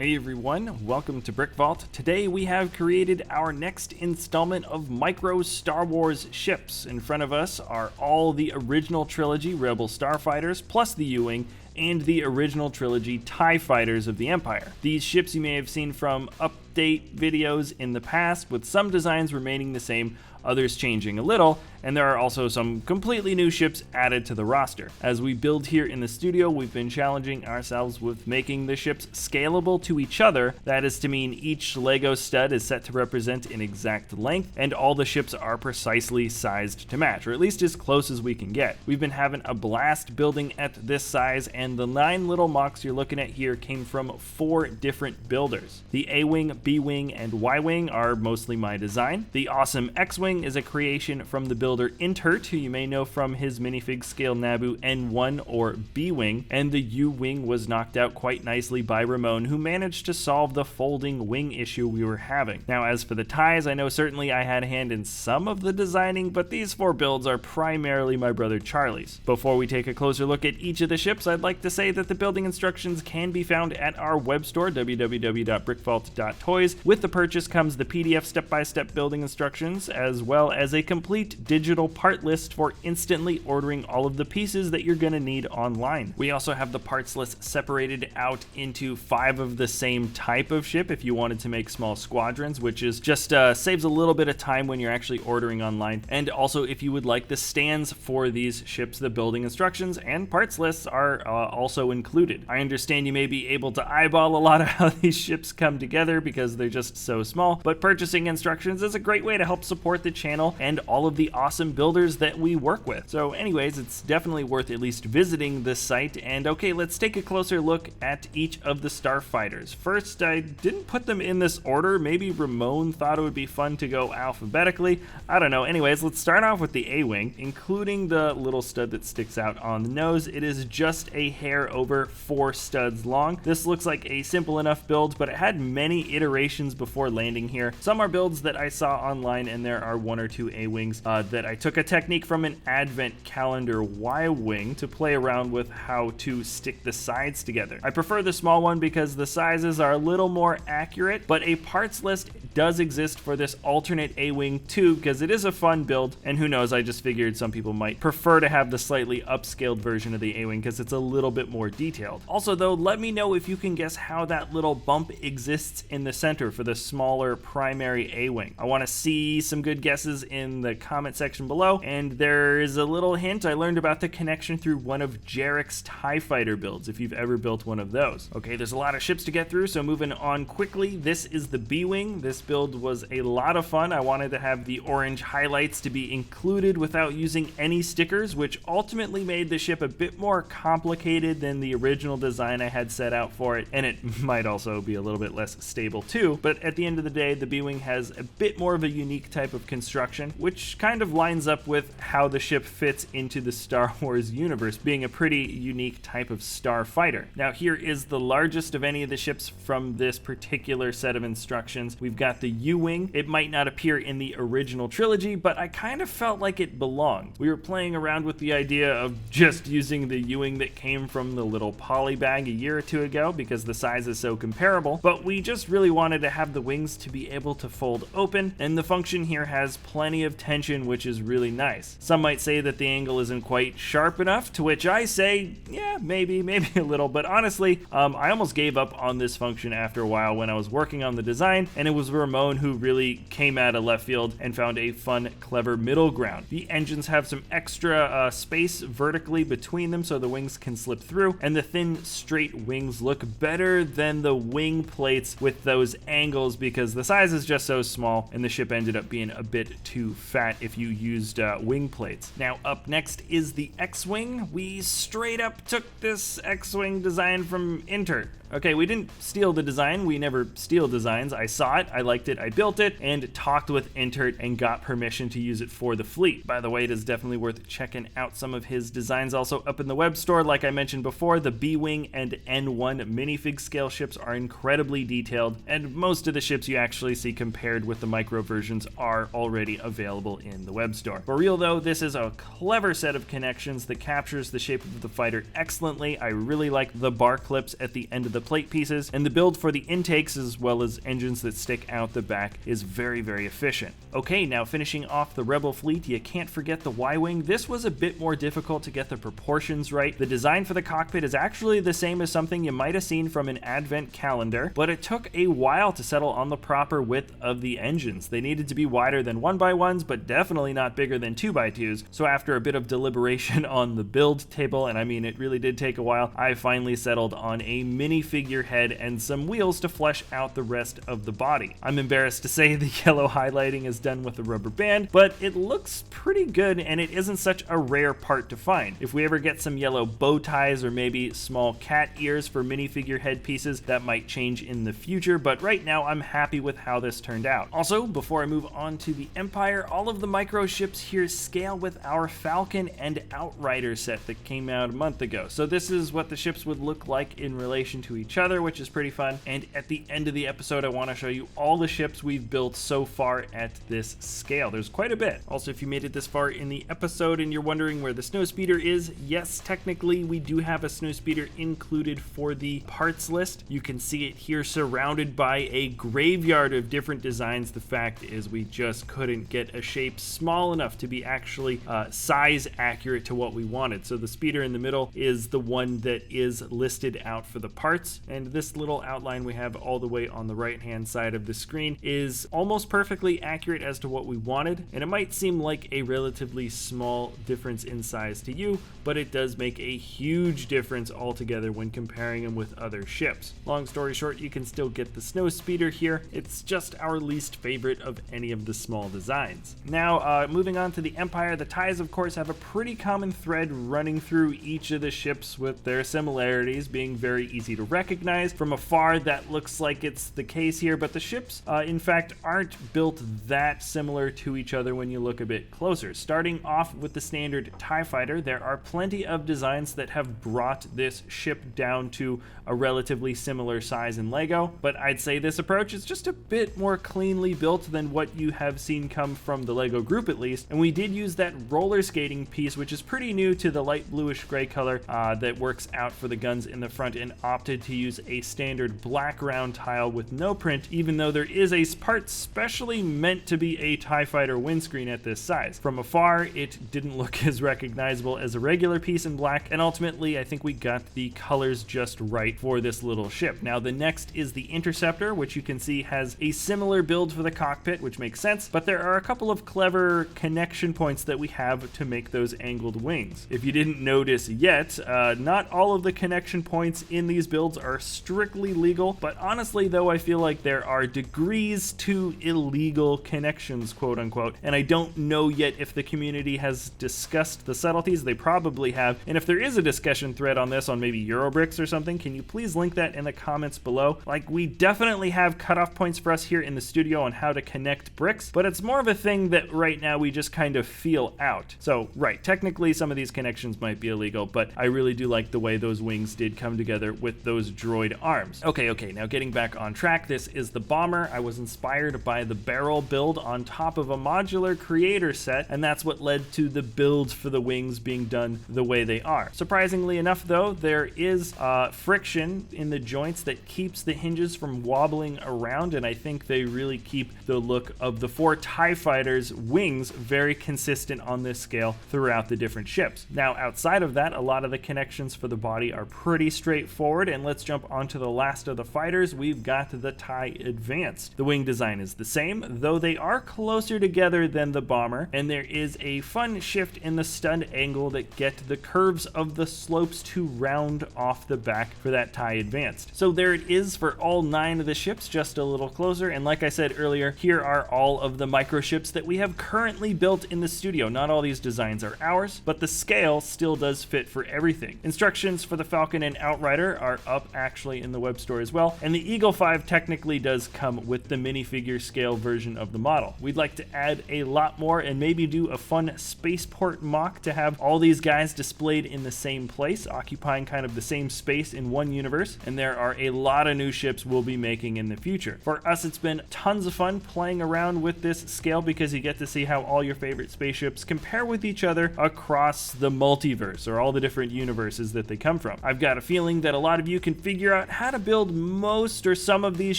Hey everyone, welcome to BrickVault. Today we have created our next installment of micro Star Wars ships. In front of us are all the original trilogy Rebel Starfighters, plus the Ewing, and the original trilogy TIE Fighters of the Empire. These ships you may have seen from update videos in the past, with some designs remaining the same, others changing a little, and there are also some completely new ships added to the roster. As we build here in the studio, we've been challenging ourselves with making the ships scalable to each other. That is to mean each Lego stud is set to represent an exact length, and all the ships are precisely sized to match, or at least as close as we can get. We've been having a blast building at this size, and the 9 little mocks you're looking at here came from 4 different builders. The Awing, Bwing, and Ywing are mostly my design. The awesome XWing is a creation from the builder Intert, who you may know from his minifig scale Naboo N1 or Bwing, and the Ewing was knocked out quite nicely by Ramon, who managed to solve the folding wing issue we were having. Now, as for the ties, I know certainly I had a hand in some of the designing, but these 4 builds are primarily my brother Charlie's. Before we take a closer look at each of the ships, I'd like to say that the building instructions can be found at our web store, www.brickvault.toys. With the purchase comes the PDF step-by-step building instructions, as well as a complete digital part list for instantly ordering all of the pieces that you're going to need online. We also have the parts list separated out into 5 of the same type of ship if you wanted to make small squadrons, which is just saves a little bit of time when you're actually ordering online. And also, if you would like the stands for these ships, the building instructions and parts lists are also included. I understand you may be able to eyeball a lot of how these ships come together because they're just so small, but purchasing instructions is a great way to help support the channel and all of the awesome builders that we work with. So anyways, it's definitely worth at least visiting this site. And okay, let's take a closer look at each of the Starfighters. First, I didn't put them in this order. Maybe Ramon thought it would be fun to go alphabetically. I don't know. Anyways, let's start off with the Awing, including the little stud that sticks out on the nose. It is just a hair over 4 studs long. This looks like a simple enough build, but it had many iterations before landing here. Some are builds that I saw online, and there are 1 or 2 A-Wings that I took a technique from an advent calendar Y-Wing to play around with how to stick the sides together. I prefer the small one because the sizes are a little more accurate, but a parts list does exist for this alternate A-Wing too, because it is a fun build, and who knows, I just figured some people might prefer to have the slightly upscaled version of the A-Wing because it's a little bit more detailed. Also though, let me know if you can guess how that little bump exists in the center for the smaller primary A-Wing. I want to see some good guesses in the comment section below, and there is a little hint. I learned about the connection through one of Jarek's TIE Fighter builds, if you've ever built one of those. Okay, there's a lot of ships to get through, so moving on quickly. This is the Bwing. This build was a lot of fun. I wanted to have the orange highlights to be included without using any stickers, which ultimately made the ship a bit more complicated than the original design I had set out for it, and it might also be a little bit less stable too. But at the end of the day, the Bwing has a bit more of a unique type of construction, which kind of lines up with how the ship fits into the Star Wars universe, being a pretty unique type of starfighter. Now here is the largest of any of the ships from this particular set of instructions. We've got the Ewing. It might not appear in the original trilogy, but I kind of felt like it belonged. We were playing around with the idea of just using the Ewing that came from the little poly bag a year or 2 ago because the size is so comparable, but we just really wanted to have the wings to be able to fold open, and the function here has plenty of tension, which is really nice. Some might say that the angle isn't quite sharp enough, to which I say, yeah, maybe a little, but honestly, I almost gave up on this function after a while when I was working on the design, and it was Ramon who really came out of left field and found a fun, clever middle ground. The engines have some extra space vertically between them so the wings can slip through, and the thin, straight wings look better than the wing plates with those angles because the size is just so small, and the ship ended up being a bit too fat if you used wing plates. Now up next is the X-Wing. We straight up took this X-Wing design from Intert. Okay, we didn't steal the design. We never steal designs. I saw it, I liked it, I built it, and talked with Intert and got permission to use it for the fleet. By the way, it is definitely worth checking out some of his designs also up in the web store. Like I mentioned before, the Bwing and N1 minifig scale ships are incredibly detailed, and most of the ships you actually see compared with the micro versions are already available in the web store. For real though, this is a clever set of connections that captures the shape of the fighter excellently. I really like the bar clips at the end of the plate pieces, and the build for the intakes as well as engines that stick out the back is very, very efficient. Okay, now finishing off the Rebel fleet, you can't forget the Y-Wing. This was a bit more difficult to get the proportions right. The design for the cockpit is actually the same as something you might have seen from an advent calendar, but it took a while to settle on the proper width of the engines. They needed to be wider than 1x1s, but definitely not bigger than 2x2s. So after a bit of deliberation on the build table, and I mean it really did take a while, I finally settled on a minifigure head and some wheels to flesh out the rest of the body. I'm embarrassed to say the yellow highlighting is done with a rubber band, but it looks pretty good and it isn't such a rare part to find. If we ever get some yellow bow ties or maybe small cat ears for minifigure head pieces, that might change in the future, but right now I'm happy with how this turned out. Also, before I move on to the Empire, all of the micro ships here scale with our Falcon and Outrider set that came out a month ago. So this is what the ships would look like in relation to each other, which is pretty fun. And at the end of the episode, I want to show you all the ships we've built so far at this scale. There's quite a bit. Also, if you made it this far in the episode and you're wondering where the snowspeeder is, yes, technically we do have a snowspeeder included for the parts list. You can see it here surrounded by a graveyard of different designs. The fact is we just couldn't get a shape small enough to be actually size accurate to what we wanted. So the speeder in the middle is the one that is listed out for the parts, and this little outline we have all the way on the right hand side of the screen is almost perfectly accurate as to what we wanted, and it might seem like a relatively small difference in size to you, but it does make a huge difference altogether when comparing them with other ships. Long story short, you can still get the snowspeeder here. It's just our least favorite of any of the small designs. Now, moving on to the Empire, the ties of course have a pretty common thread running through each of the ships, with their similarities being very easy to recognize. From afar, that looks like it's the case here, but the ships in fact aren't built that similar to each other when you look a bit closer. Starting off with the standard TIE Fighter, there are plenty of designs that have brought this ship down to a relatively similar size in Lego, but I'd say this approach is just a bit more cleanly built than what you have seen come from the Lego group at least, and we did use that roller skating piece, which is pretty new to the light bluish gray color that works out for the guns in the front, and opted to use a standard black round tile with no print, even though there is a part specially meant to be a TIE Fighter windscreen at this size. From afar, it didn't look as recognizable as a regular piece in black, and ultimately I think we got the colors just right for this little ship. Now the next is the Interceptor, which you can see has a similar build for the cockpit, which makes sense, but there are a couple of clever connection points that we have to make those angled wings. If you didn't notice yet, not all of the connection points in these builds are strictly legal, but honestly though, I feel like there are degrees to illegal connections, quote unquote, and I don't know yet if the community has discussed the subtleties. They probably have, and if there is a discussion thread on this on maybe Eurobricks or something, can you please link that in the comments below? Like, we definitely have cutoff points for us here in the studio on how to connect bricks, but it's more of a thing that right now we just kind of feel out. So right, technically some of these connections might be illegal, but I really do like the way those wings did come together with those droid arms. Okay, now getting back on track, this is the bomber. I was inspired by the barrel build on top of a modular creator set, and that's what led to the builds for the wings being done the way they are. Surprisingly enough though, there is friction in the joints that keeps the hinges from wobbling around, and I think they really keep the look of the 4 TIE Fighters wings very consistent on this scale throughout the different ships. Now outside of that, a lot of the connections for the body are pretty straightforward, and let's jump onto the last of the fighters. We've got the TIE Advanced. The wing design is the same, though they are closer together than the bomber, and there is a fun shift in the stud angle that get the curves of the slopes to round off the back for that TIE Advanced. So there it is for all 9 of the ships, just a little closer, and like I said earlier, here are all of the micro ships that we have currently built in the studio. Not all these designs are ours, but the scale still does fit for everything. Instructions for the Falcon and Outrider are up actually in the web store as well, and the Eagle 5 technically does come with the minifigure scale version of the model. We'd like to add a lot more and maybe do a fun spaceport mock to have all these guys displayed in the same place, occupying kind of the same space in one universe, and there are a lot of new ships we'll be making in the future. For us, it's been tons of fun playing around with this scale because you get to see how all your favorite spaceships compare with each other across the multiverse, or all the different universes that they come from. I've got a feeling that a lot of you can figure out how to build most or some of these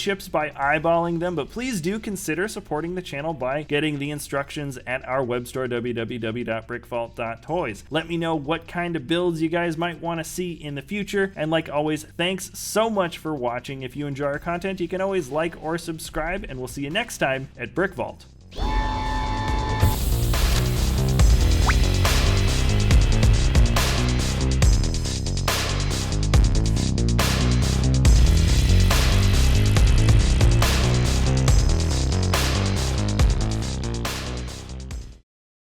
ships by eyeballing them, but please do consider supporting the channel by getting the instructions at our web store, www.brickvault.toys. Let me know what kind of builds you guys might want to see in the future, and like always, thanks so much for watching. If you enjoy our content, you can always like or subscribe, and we'll see you next time at BrickVault.